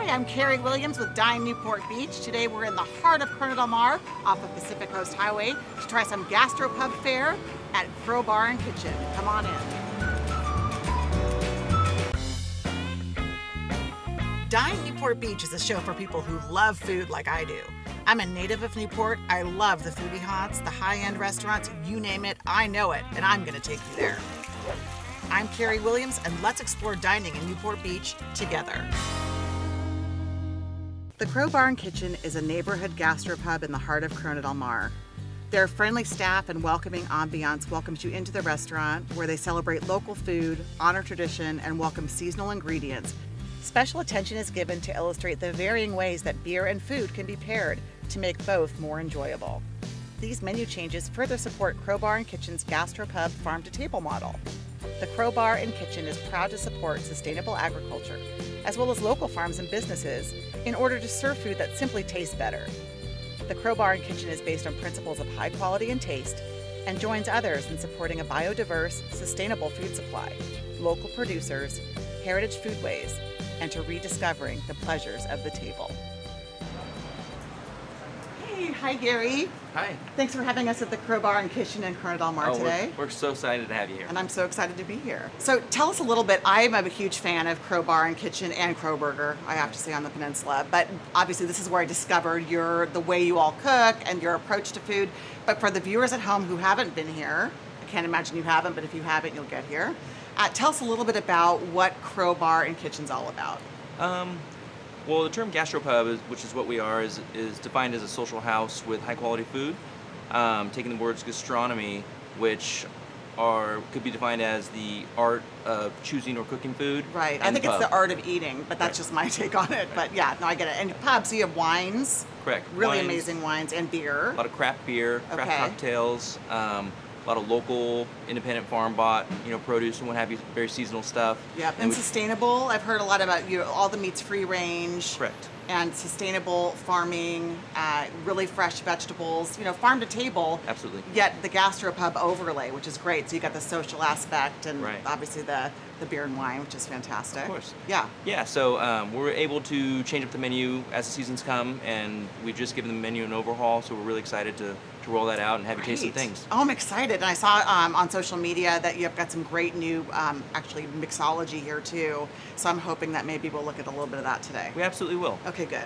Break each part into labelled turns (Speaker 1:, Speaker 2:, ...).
Speaker 1: I'm Carrie Williams with Dine Newport Beach. Today we're in the heart of Corona Del Mar off of Pacific Coast Highway to try some Gastropub fare at Crow Bar and Kitchen. Come on in. Dine Newport Beach is a show for people who love food like I do. I'm a native of Newport. I love the foodie haunts, the high-end restaurants, you name it, I know it, and I'm gonna take you there. I'm Carrie Williams, and let's explore dining in Newport Beach together. The Crow Bar and Kitchen is a neighborhood gastropub in the heart of Corona Del Mar. Their friendly staff and welcoming ambiance welcomes you into the restaurant, where they celebrate local food, honor tradition, and welcome seasonal ingredients. Special attention is given to illustrate the varying ways that beer and food can be paired to make both more enjoyable. These menu changes further support Crow Bar and Kitchen's Gastropub farm-to-table model. The Crow Bar and Kitchen is proud to support sustainable agriculture, as well as local farms and businesses, in order to serve food that simply tastes better. The Crow Bar and Kitchen is based on principles of high quality and taste, and joins others in supporting a biodiverse, sustainable food supply, local producers, heritage foodways, and to rediscovering the pleasures of the table. Hey, hi Gary.
Speaker 2: Hi.
Speaker 1: Thanks for having us at the Crow Bar and Kitchen in Corona Del Mar today.
Speaker 2: We're so excited to have you here.
Speaker 1: And I'm so excited to be here. So tell us a little bit. I'm a huge fan of Crow Bar and Kitchen and Crow Burger, I have to say, on the peninsula. But obviously this is where I discovered the way you all cook and your approach to food. But for the viewers at home who haven't been here, I can't imagine you haven't, but if you haven't, you'll get here. Tell us a little bit about what Crow Bar and Kitchen's all about.
Speaker 2: Well, the term gastropub, which is what we are, is defined as a social house with high quality food. Taking the words gastronomy, which could be defined as the art of choosing or cooking food.
Speaker 1: Right. I think it's the art of eating, but that's just my take on it. But yeah, no, I get it. And pubs, so you have wines.
Speaker 2: Correct.
Speaker 1: Really
Speaker 2: wines,
Speaker 1: amazing wines and beer.
Speaker 2: A lot of craft beer, craft cocktails. A lot of local, independent farm bought, produce and what have you, very seasonal stuff.
Speaker 1: Yep, and sustainable. I've heard a lot about all the meat's free range.
Speaker 2: Correct.
Speaker 1: And sustainable farming, really fresh vegetables, farm to table.
Speaker 2: Absolutely.
Speaker 1: Yet the gastropub overlay, which is great. So you got the social aspect and obviously the beer and wine, which is fantastic.
Speaker 2: Of course.
Speaker 1: Yeah.
Speaker 2: Yeah, so we're able to change up the menu as the seasons come, and we've just given the menu an overhaul, so we're really excited to roll that out and have you taste some things.
Speaker 1: Oh, I'm excited. And I saw on social media that you've got some great new, actually, mixology here too. So I'm hoping that maybe we'll look at a little bit of that today.
Speaker 2: We absolutely will.
Speaker 1: Okay, good.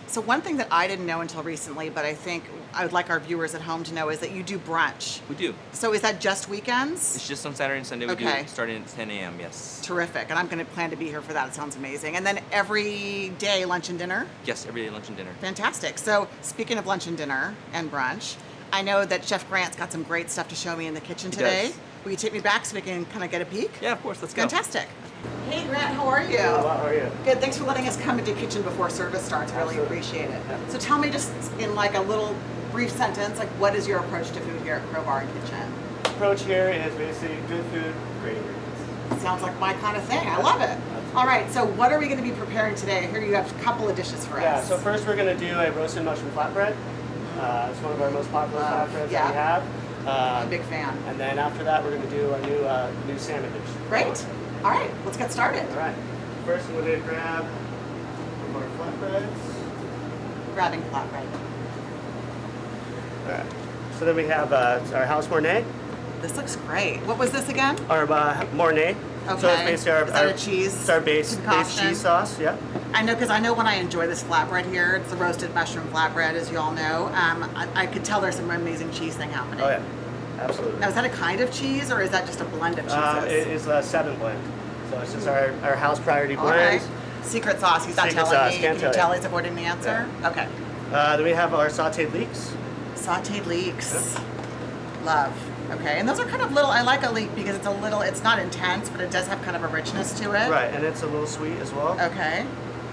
Speaker 1: So one thing that I didn't know until recently, but I think I would like our viewers at home to know, is that you do brunch.
Speaker 2: We do.
Speaker 1: So is that just weekends?
Speaker 2: It's just on Saturday and Sunday. We do it starting at 10 a.m., yes.
Speaker 1: Terrific. And I'm going to plan to be here for that. It sounds amazing. And then every day, lunch and dinner?
Speaker 2: Yes, every day lunch and dinner.
Speaker 1: Fantastic. So speaking of lunch and dinner and brunch, I know that Chef Grant's got some great stuff to show me in the kitchen today. Will you take me back so we can kind of get a peek?
Speaker 2: Yeah, of course. Let's go.
Speaker 1: Fantastic. Hey, Grant, how are you?
Speaker 3: Well, how are you?
Speaker 1: Good. Thanks for letting us come into the kitchen before service starts. Really appreciate it. So tell me, just in like a little brief sentence, like what is your approach to food here at Crow Bar and Kitchen?
Speaker 3: Approach here is basically good food, great ingredients.
Speaker 1: Sounds like my kind of thing. I love it. All right, so what are we going to be preparing today? Here you have a couple of dishes for us.
Speaker 3: Yeah, so first we're going to do a roasted mushroom flatbread. It's one of our most popular flatbreads that we have.
Speaker 1: I'm a big fan.
Speaker 3: And then after that, we're going to do our new salmon dish.
Speaker 1: Great. All right, let's get started.
Speaker 3: All right. First, we're going to grab one of our flatbreads.
Speaker 1: Grabbing flatbread.
Speaker 3: All right. So then we have our house Mornay.
Speaker 1: This looks great. What was this again?
Speaker 3: Our Mornay.
Speaker 1: Okay.
Speaker 3: So it's basically
Speaker 1: is that a cheese?
Speaker 3: It's our base cheese sauce. Yeah.
Speaker 1: I know, because I know when I enjoy this flatbread here, it's the roasted mushroom flatbread, as you all know. I could tell there's some amazing cheese thing happening.
Speaker 3: Oh yeah, absolutely.
Speaker 1: Now, is that a kind of cheese, or is that just a blend of cheeses?
Speaker 3: It is a 7 blend. So it's just our house priority blend.
Speaker 1: Okay. Secret sauce. He's not
Speaker 3: Secret
Speaker 1: telling
Speaker 3: sauce.
Speaker 1: me.
Speaker 3: Can't
Speaker 1: Can you
Speaker 3: tell
Speaker 1: tell
Speaker 3: you.
Speaker 1: he's avoiding the answer?
Speaker 3: Yeah.
Speaker 1: Okay.
Speaker 3: Then we have our sautéed leeks.
Speaker 1: Sautéed leeks. Love. Okay, and those are kind of little. I like a leek because it's not intense, but it does have kind of a richness to it.
Speaker 3: Right, and it's a little sweet as well.
Speaker 1: Okay,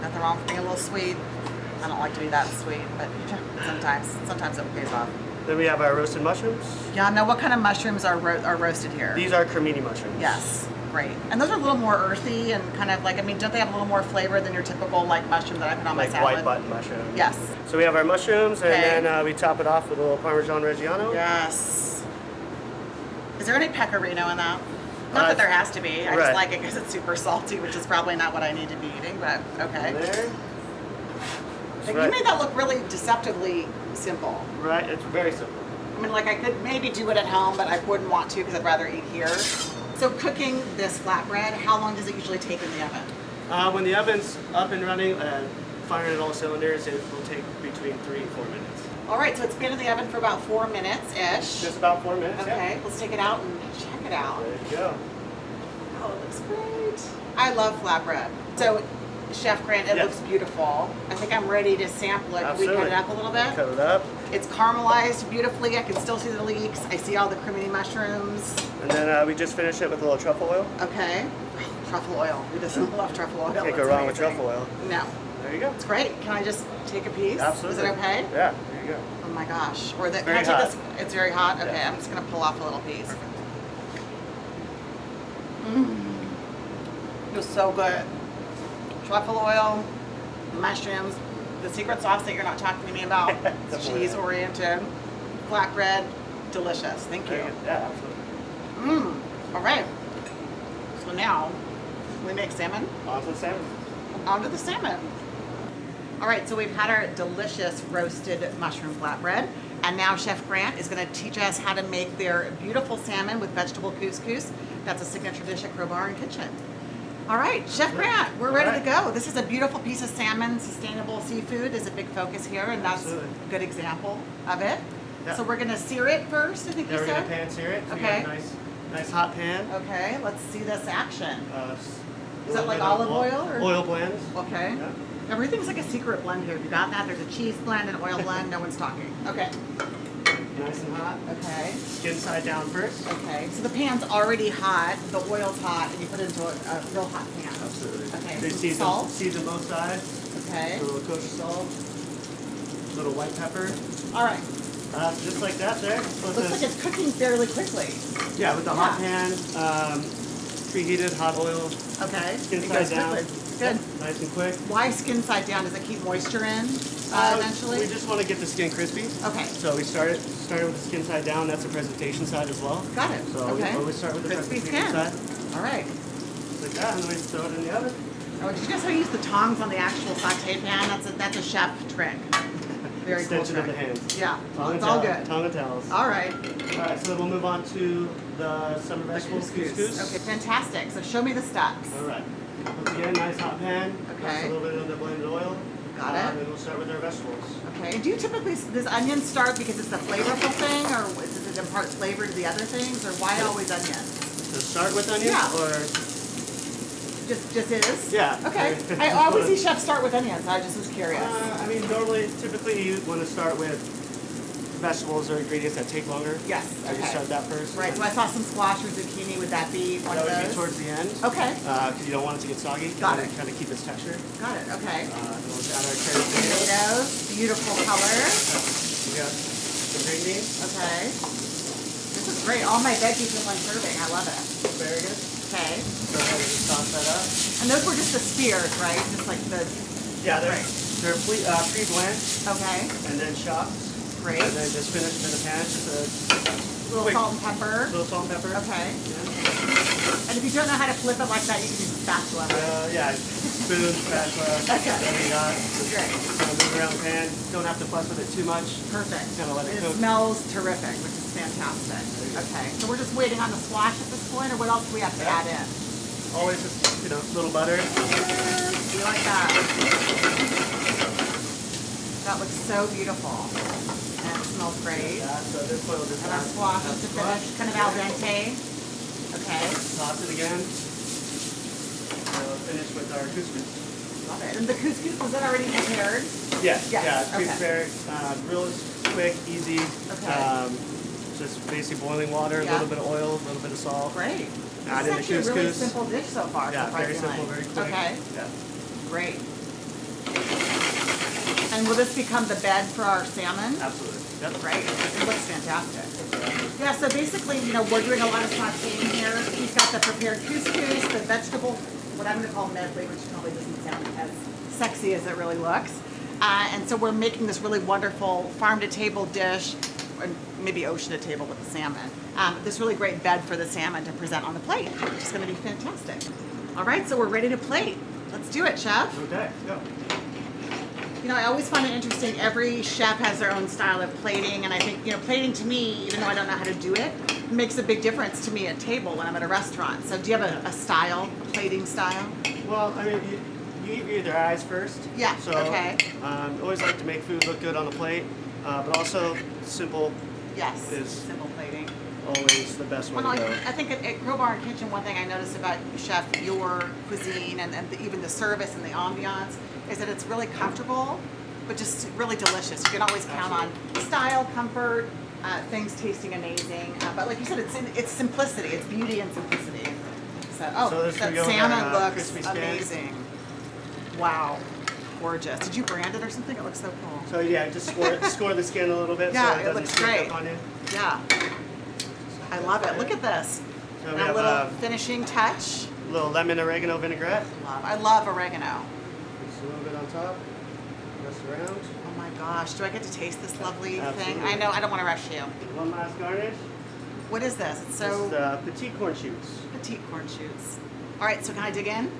Speaker 1: nothing wrong with being a little sweet. I don't like to be that sweet, but sometimes it pays off.
Speaker 3: Then we have our roasted mushrooms.
Speaker 1: Yeah, now what kind of mushrooms are roasted here?
Speaker 3: These are cremini mushrooms.
Speaker 1: Yes, great. And those are a little more earthy and kind of like, don't they have a little more flavor than your typical like mushroom that I put on my salad?
Speaker 3: Like white button mushroom.
Speaker 1: Yes.
Speaker 3: So we have our mushrooms, and then we top it off with a little Parmesan Reggiano.
Speaker 1: Yes. Is there any pecorino in that? Not that there has to be. I just like it because it's super salty, which is probably not what I need to be eating, but okay.
Speaker 3: There.
Speaker 1: Like,
Speaker 3: right.
Speaker 1: you made that look really deceptively simple.
Speaker 3: Right, it's very simple.
Speaker 1: I mean, like, I could maybe do it at home, but I wouldn't want to because I'd rather eat here. So cooking this flatbread, how long does it usually take in the oven?
Speaker 3: When the oven's up and running and firing at all cylinders, it will take between 3 and 4 minutes.
Speaker 1: All right, so it's been in the oven for about 4 minutes-ish.
Speaker 3: Just about 4 minutes,
Speaker 1: Okay, let's take it out and check it out.
Speaker 3: There you go.
Speaker 1: Oh, it looks great. I love flatbread. So, Chef Grant, it looks beautiful. I think I'm ready to sample it. Can we cut it up a little bit?
Speaker 3: Cut it up.
Speaker 1: It's caramelized beautifully. I can still see the leeks. I see all the creamy mushrooms.
Speaker 3: And then we just finish it with a little truffle oil.
Speaker 1: Okay. Oh, truffle oil. Who doesn't love truffle oil?
Speaker 3: Can't
Speaker 1: That's
Speaker 3: go wrong with
Speaker 1: amazing.
Speaker 3: truffle oil.
Speaker 1: No.
Speaker 3: There you go.
Speaker 1: It's great. Can I just take a piece?
Speaker 3: Absolutely.
Speaker 1: Is it okay?
Speaker 3: Yeah, there you go.
Speaker 1: Oh my gosh. Or can
Speaker 3: Very
Speaker 1: I take
Speaker 3: hot.
Speaker 1: this? It's very hot? Okay,
Speaker 3: Yeah.
Speaker 1: I'm just going to pull off a little piece.
Speaker 3: Perfect.
Speaker 1: It was so good. Truffle oil, mushrooms, the secret sauce that you're not talking to me about,
Speaker 3: Definitely.
Speaker 1: cheese oriented, flatbread, delicious. Thank you.
Speaker 3: Very good. Yeah, absolutely.
Speaker 1: All right. So now we make salmon.
Speaker 3: On to the salmon.
Speaker 1: Onto the salmon. All right, so we've had our delicious roasted mushroom flatbread, and now Chef Grant is going to teach us how to make their beautiful salmon with vegetable couscous. That's a signature dish at Crowbar and Kitchen. All right, Chef Grant, we're ready to go. This is a beautiful piece of salmon. Sustainable seafood is a big focus here, and that's
Speaker 3: Absolutely.
Speaker 1: a good example of it.
Speaker 3: Yeah.
Speaker 1: So we're going to sear it first, I think
Speaker 3: Now
Speaker 1: you
Speaker 3: we're going
Speaker 1: said?
Speaker 3: to pan sear it. So we
Speaker 1: Okay.
Speaker 3: got a nice hot pan.
Speaker 1: Okay, let's see this action.
Speaker 3: Is
Speaker 1: Is that like olive oil? Or?
Speaker 3: Oil blend.
Speaker 1: Okay.
Speaker 3: Yeah.
Speaker 1: Everything's like a secret blend here. You got that? There's a cheese blend, an oil blend. No one's talking. Okay.
Speaker 3: Nice and hot.
Speaker 1: Okay.
Speaker 3: Skin side down first.
Speaker 1: Okay. So the pan's already hot. The oil's hot, and you put it into a real hot pan.
Speaker 3: Absolutely.
Speaker 1: Okay.
Speaker 3: They
Speaker 1: Some salt.
Speaker 3: season both sides.
Speaker 1: Okay.
Speaker 3: A little kosher salt. A little white pepper.
Speaker 1: All right.
Speaker 3: Just like that there.
Speaker 1: Looks like it's cooking fairly quickly.
Speaker 3: Yeah, with the hot pan, preheated hot oil.
Speaker 1: Okay.
Speaker 3: Skin
Speaker 1: It
Speaker 3: side
Speaker 1: goes
Speaker 3: down.
Speaker 1: quickly. Good.
Speaker 3: Nice and quick.
Speaker 1: Why skin side down? Does it keep moisture in eventually?
Speaker 3: We just want to get the skin crispy.
Speaker 1: Okay.
Speaker 3: So we started with the skin side down. That's the presentation side as well.
Speaker 1: Got it.
Speaker 3: So
Speaker 1: Okay.
Speaker 3: we always start with the
Speaker 1: Crispy
Speaker 3: presentation
Speaker 1: skin.
Speaker 3: side.
Speaker 1: All right.
Speaker 3: Just like that, and then we throw it in the oven.
Speaker 1: Oh, did you guys know you use the tongs on the actual saute pan? That's a chef trick. Very cool
Speaker 3: Extension of
Speaker 1: trick.
Speaker 3: the hands.
Speaker 1: Yeah.
Speaker 3: Tongue
Speaker 1: It's
Speaker 3: and
Speaker 1: all
Speaker 3: towel-
Speaker 1: good.
Speaker 3: Tongue and towels.
Speaker 1: All right.
Speaker 3: All right, so then we'll move on to the summer vegetable couscous.
Speaker 1: Okay, fantastic. So show me the steps.
Speaker 3: All right. Once again, nice hot pan.
Speaker 1: Okay.
Speaker 3: A little bit of the blended oil.
Speaker 1: Got it.
Speaker 3: And then we'll start with our vegetables.
Speaker 1: Okay. And do you typically, does onion start because it's a flavorful thing, or does it impart flavor to the other things, or why always onions?
Speaker 3: So start with onions,
Speaker 1: Yeah.
Speaker 3: or
Speaker 1: Just is?
Speaker 3: Yeah.
Speaker 1: Okay. I always see chefs start with onions. I just was curious.
Speaker 3: I mean, typically you want to start with vegetables or ingredients that take longer.
Speaker 1: Yes.
Speaker 3: So
Speaker 1: Okay.
Speaker 3: you start that first.
Speaker 1: Right. So I saw some squash or zucchini. Would that be one
Speaker 3: That
Speaker 1: of
Speaker 3: would
Speaker 1: those?
Speaker 3: be towards the end.
Speaker 1: Okay.
Speaker 3: Because you don't want it to get soggy.
Speaker 1: Got
Speaker 3: You
Speaker 1: it.
Speaker 3: wanna kind of keep its texture.
Speaker 1: Got it. Okay.
Speaker 3: And we'll add our carrot potatoes.
Speaker 1: Potatoes. Beautiful color.
Speaker 3: We got the green beans,
Speaker 1: Okay. This is great. All my veggies in one serving. I love it.
Speaker 3: asparagus.
Speaker 1: Okay.
Speaker 3: Go ahead and just toss that up.
Speaker 1: And those were just the spears, right? Just like the.
Speaker 3: Yeah, they're
Speaker 1: Right.
Speaker 3: pre-blanched
Speaker 1: Okay.
Speaker 3: and then chopped.
Speaker 1: Great.
Speaker 3: And then just finished in the pan. Just a
Speaker 1: Little
Speaker 3: quick-
Speaker 1: salt and pepper.
Speaker 3: little salt and pepper.
Speaker 1: Okay.
Speaker 3: Yeah.
Speaker 1: And if you don't know how to flip it like that, you can use a spatula.
Speaker 3: Yeah, spoon, spatula,
Speaker 1: Okay.
Speaker 3: whatever you got.
Speaker 1: Great.
Speaker 3: Kind of move around the pan. Don't have to fuss with it too much.
Speaker 1: Perfect.
Speaker 3: Kinda let it cook.
Speaker 1: smells terrific, which is fantastic. Okay. So we're just waiting on the squash at this point, or what else do we have to add in?
Speaker 3: Always just, little butter.
Speaker 1: You like that? That looks so beautiful. And it smells great.
Speaker 3: Yeah, so at this point we'll just
Speaker 1: And our
Speaker 3: add
Speaker 1: squash
Speaker 3: add
Speaker 1: is to
Speaker 3: the squash.
Speaker 1: finish, kind of al dente. Okay.
Speaker 3: Toss it again. So we'll finish with our couscous.
Speaker 1: Love it. And the couscous, was it already prepared?
Speaker 3: Yes.
Speaker 1: Yes,
Speaker 3: Yeah, it's
Speaker 1: okay.
Speaker 3: prepared. Real quick, easy.
Speaker 1: Okay.
Speaker 3: Just basically boiling water, a
Speaker 1: Yeah.
Speaker 3: little bit of oil, a little bit of salt.
Speaker 1: Great.
Speaker 3: Add
Speaker 1: This
Speaker 3: in
Speaker 1: is
Speaker 3: the
Speaker 1: actually a really
Speaker 3: couscous.
Speaker 1: simple dish so far,
Speaker 3: Yeah, very
Speaker 1: surprisingly.
Speaker 3: simple, very quick.
Speaker 1: Okay.
Speaker 3: Yeah.
Speaker 1: Great. And will this become the bed for our salmon?
Speaker 3: Absolutely. Yep.
Speaker 1: Great. It looks fantastic. Yeah, so basically, we're doing a lot of sauteing here. We've got the prepared couscous, the vegetable, what I'm going to call medley, which probably doesn't sound as sexy as it really looks. And so we're making this really wonderful farm-to-table dish, or maybe ocean-to-table with the salmon. This really great bed for the salmon to present on the plate, which is going to be fantastic. All right, so we're ready to plate. Let's do it, Chef.
Speaker 3: Okay, go.
Speaker 1: No, I always find it interesting. Every chef has their own style of plating, and I think, plating to me, even though I don't know how to do it, makes a big difference to me at table when I'm at a restaurant. So do you have a style, a plating style?
Speaker 3: Well, I mean, you eat with your eyes first.
Speaker 1: Yeah,
Speaker 3: So,
Speaker 1: okay.
Speaker 3: Always like to make food look good on the plate, but also simple
Speaker 1: Yes,
Speaker 3: is
Speaker 1: simple plating.
Speaker 3: always the best way
Speaker 1: Well,
Speaker 3: to go.
Speaker 1: I think at Crowbar and Kitchen, one thing I noticed about Chef, your cuisine, and even the service and the ambiance, is that it's really comfortable, but just really delicious. You can always count on style, comfort, things tasting amazing. But like you said, it's simplicity. It's beauty and simplicity. So
Speaker 3: this
Speaker 1: that
Speaker 3: we go with
Speaker 1: salmon
Speaker 3: our,
Speaker 1: looks
Speaker 3: crispy skin.
Speaker 1: amazing. Wow, gorgeous. Did you brand it or something? It looks so cool.
Speaker 3: So yeah, just score the skin a little bit
Speaker 1: Yeah,
Speaker 3: so it
Speaker 1: it
Speaker 3: doesn't
Speaker 1: looks
Speaker 3: stick
Speaker 1: great.
Speaker 3: up on you.
Speaker 1: Yeah, I love it. Look at this.
Speaker 3: So
Speaker 1: And
Speaker 3: we
Speaker 1: a
Speaker 3: have
Speaker 1: little
Speaker 3: a
Speaker 1: finishing touch.
Speaker 3: little lemon oregano vinaigrette.
Speaker 1: I love oregano.
Speaker 3: Just a little bit on top. Press around.
Speaker 1: Oh my gosh, do I get to taste this lovely thing?
Speaker 3: Absolutely.
Speaker 1: I know, I don't want to rush you.
Speaker 3: One last garnish.
Speaker 1: What is this? It's
Speaker 3: This
Speaker 1: so
Speaker 3: is petite corn shoots.
Speaker 1: petite corn shoots. All right, so can I dig in?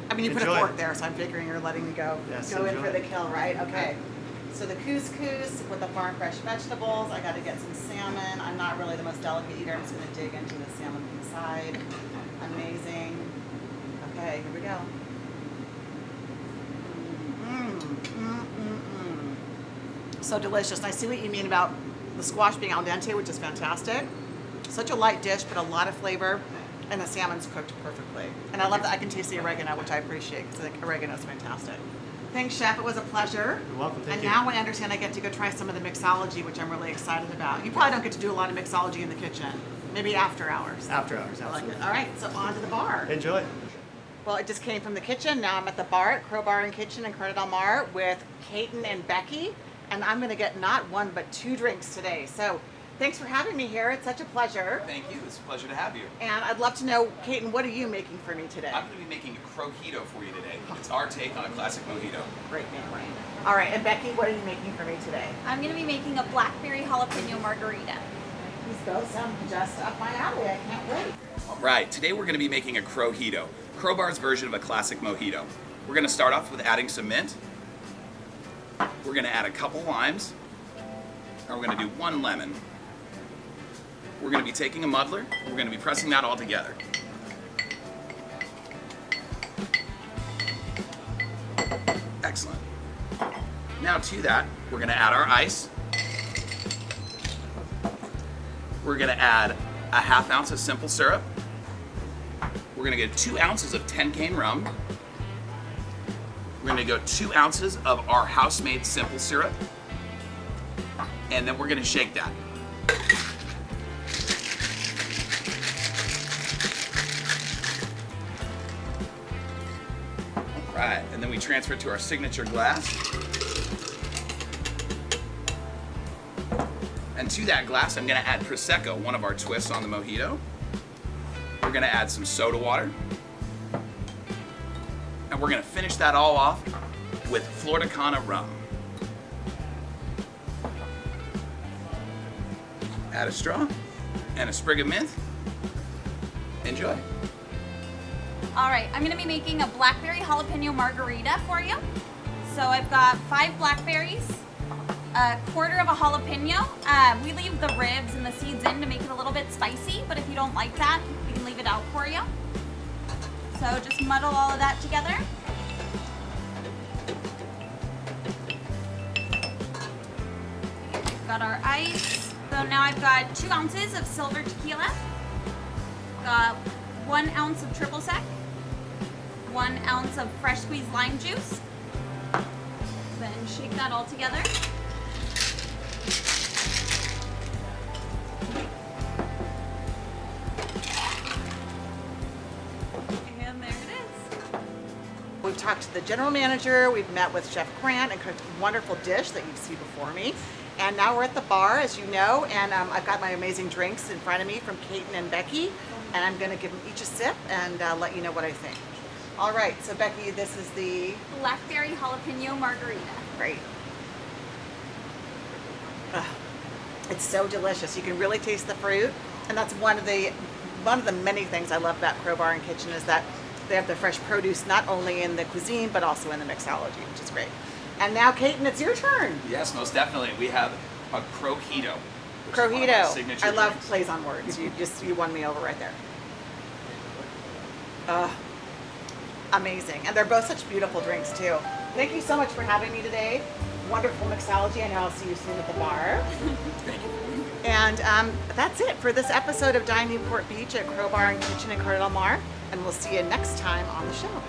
Speaker 1: I mean, you put a
Speaker 3: Enjoy.
Speaker 1: fork there, so I'm figuring you're letting me go
Speaker 3: Yes,
Speaker 1: in
Speaker 3: enjoy.
Speaker 1: for the kill, right? Okay. So the couscous with the farm fresh vegetables. I got to get some salmon. I'm not really the most delicate eater. I'm just going to dig into the salmon inside. Amazing. Okay, here we go. So delicious. And I see what you mean about the squash being al dente, which is fantastic. Such a light dish, but a lot of flavor, and the salmon's cooked perfectly. And I love that I can taste the oregano, which I appreciate, because I think oregano is fantastic. Thanks, Chef. It was a pleasure.
Speaker 3: You're welcome. Thank
Speaker 1: And
Speaker 3: you.
Speaker 1: now I understand I get to go try some of the mixology, which I'm really excited about. You probably don't get to do a lot of mixology in the kitchen. Maybe after hours.
Speaker 3: After hours,
Speaker 1: I like
Speaker 3: absolutely.
Speaker 1: it. All right, so on to the bar.
Speaker 3: Enjoy.
Speaker 1: Well, it just came from the kitchen. Now I'm at the bar at Crowbar and Kitchen in Corona Del Mar with Katen and Becky. And I'm going to get not one, but 2 drinks today. So thanks for having me here. It's such a pleasure.
Speaker 4: Thank you. It's a pleasure to have you.
Speaker 1: And I'd love to know, Katen, what are you making for me today?
Speaker 4: I'm going to be making a crojito for you today. It's our take on a classic mojito.
Speaker 1: Great name, right? All right, and Becky, what are you making for me today?
Speaker 5: I'm going to be making a blackberry jalapeno margarita.
Speaker 1: These both sound just up my alley. I can't wait.
Speaker 4: All right, today we're going to be making a crojito, Crowbar's version of a classic mojito. We're going to start off with adding some mint. We're going to add a couple limes. And we're going to do 1 lemon. We're going to be taking a muddler. We're going to be pressing that all together. Excellent. Now to that, we're going to add our ice. We're going to add a 1/2 ounce of simple syrup. We're going to get 2 ounces of 10 cane rum. We're going to go 2 ounces of our house-made simple syrup. And then we're going to shake that. All right, and then we transfer it to our signature glass. And to that glass, I'm going to add Prosecco, one of our twists on the mojito. We're going to add some soda water. And we're going to finish that all off with Florida Cana rum. Add a straw and a sprig of mint. Enjoy.
Speaker 5: All right, I'm going to be making a blackberry jalapeno margarita for you. So I've got 5 blackberries, a 1/4 of a jalapeno. We leave the ribs and the seeds in to make it a little bit spicy, but if you don't like that, we can leave it out for you. So just muddle all of that together. We've got our ice. So now I've got 2 ounces of silver tequila, got 1 ounce of triple sec, 1 ounce of fresh squeezed lime juice. Then shake that all together. And there it is.
Speaker 1: We've talked to the general manager, we've met with Chef Grant and cooked a wonderful dish that you see before me. And now we're at the bar, as you know, and I've got my amazing drinks in front of me from Katen and Becky, and I'm going to give them each a sip and let you know what I think. All right, so Becky, this is the...
Speaker 5: Blackberry jalapeno margarita.
Speaker 1: Great. Ugh. It's so delicious. You can really taste the fruit, and that's one of the many things I love about Crowbar and Kitchen is that they have the fresh produce not only in the cuisine but also in the mixology, which is great. And now, Kaiten, it's your turn.
Speaker 4: Yes, most definitely. We have a crojito.
Speaker 1: Crojito. I love plays on words. You won me over right there. Amazing. And they're both such beautiful drinks too. Thank you so much for having me today. Wonderful mixology. I know I'll see you soon at the bar.
Speaker 4: Thank you.
Speaker 1: And that's it for this episode of Dine Newport Beach at Crow Bar and Kitchen in Corona del Mar. And we'll see you next time on the show.